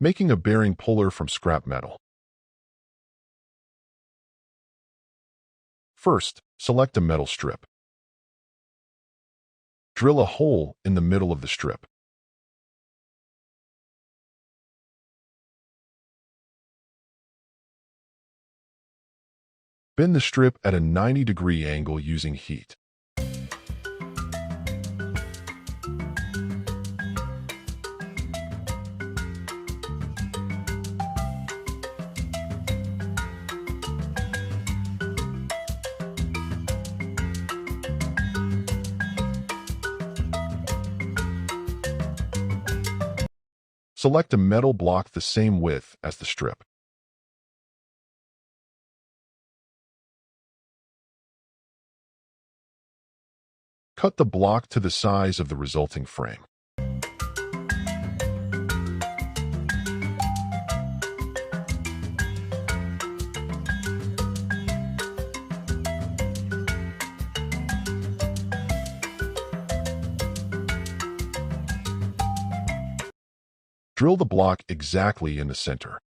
Making a bearing puller from scrap metal. First, select a metal strip. Drill a hole in the middle of the strip. Bend the strip at a 90-degree angle using heat. Select a metal block the same width as the strip. Cut the block to the size of the resulting frame. Drill the block exactly in the center.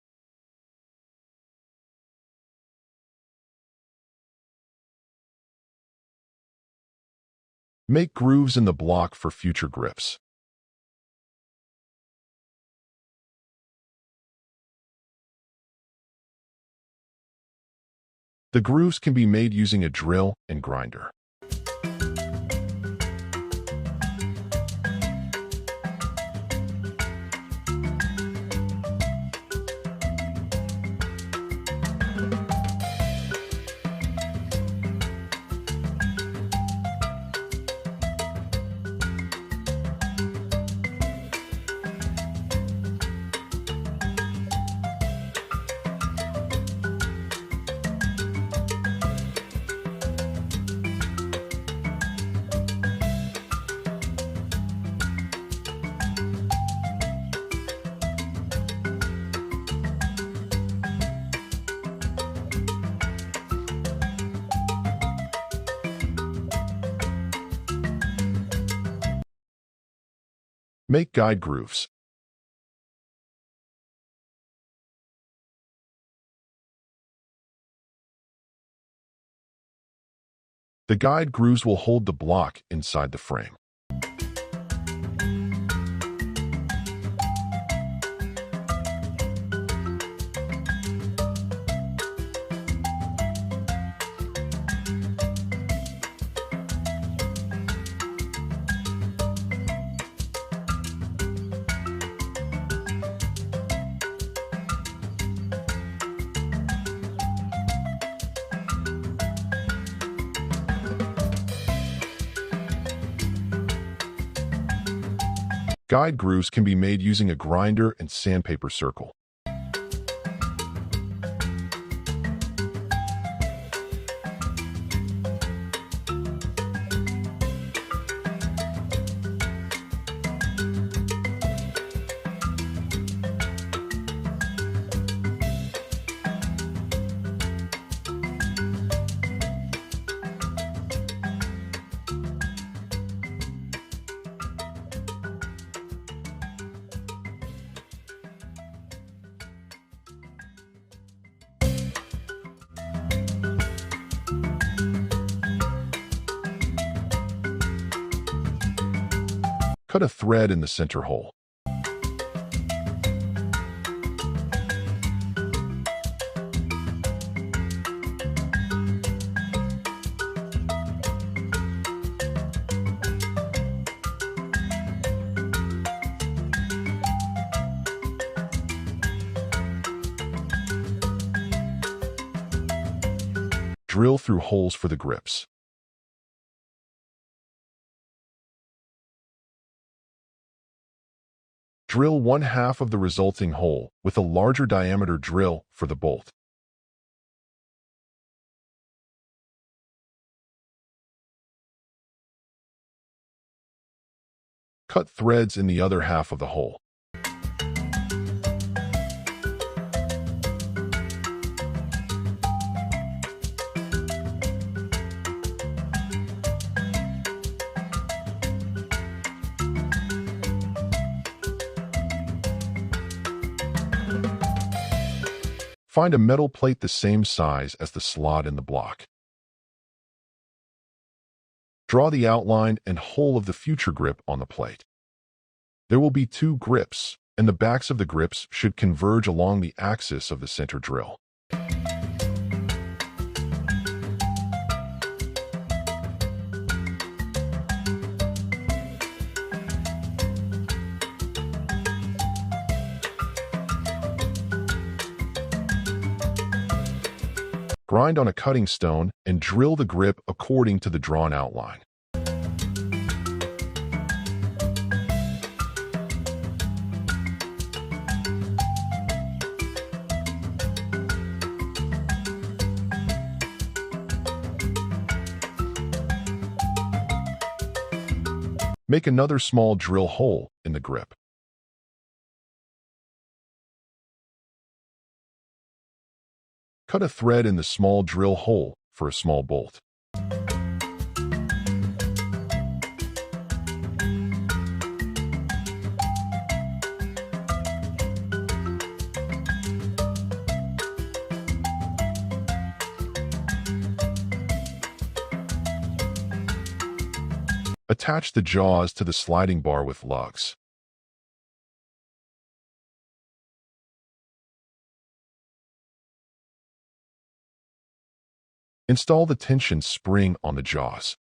Make grooves in the block for future grips. The grooves can be made using a drill and grinder. Make guide grooves. The guide grooves will hold the block inside the frame. Guide grooves can be made using a grinder and sandpaper circle. Cut a thread in the center hole. Drill through holes for the grips. Drill 1/2 of the resulting hole with a larger diameter drill for the bolt. Cut threads in the other half of the hole. Find a metal plate the same size as the slot in the block. Draw the outline and hole of the future grip on the plate. There will be 2 grips, and the backs of the grips should converge along the axis of the center drill. Grind on a cutting stone and drill the grip according to the drawn outline. Make another small drill hole in the grip. Cut a thread in the small drill hole for a small bolt. Attach the jaws to the sliding bar with lugs. Install the tension spring on the jaws.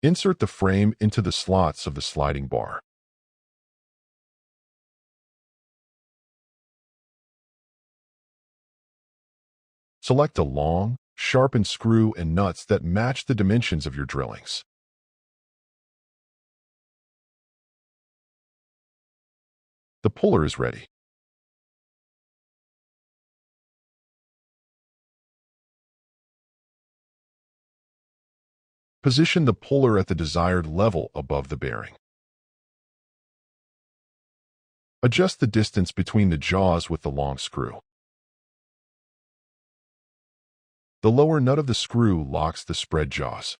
Insert the frame into the slots of the sliding bar. Select a long, sharpened screw and nuts that match the dimensions of your drillings. The puller is ready. Position the puller at the desired level above the bearing. Adjust the distance between the jaws with the long screw. The lower nut of the screw locks the spread jaws.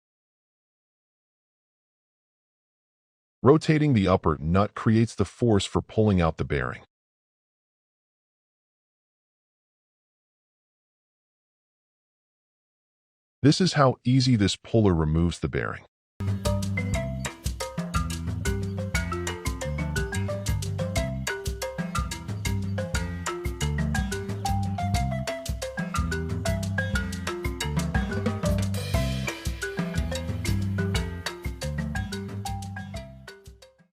Rotating the upper nut creates the force for pulling out the bearing. This is how easy this puller removes the bearing.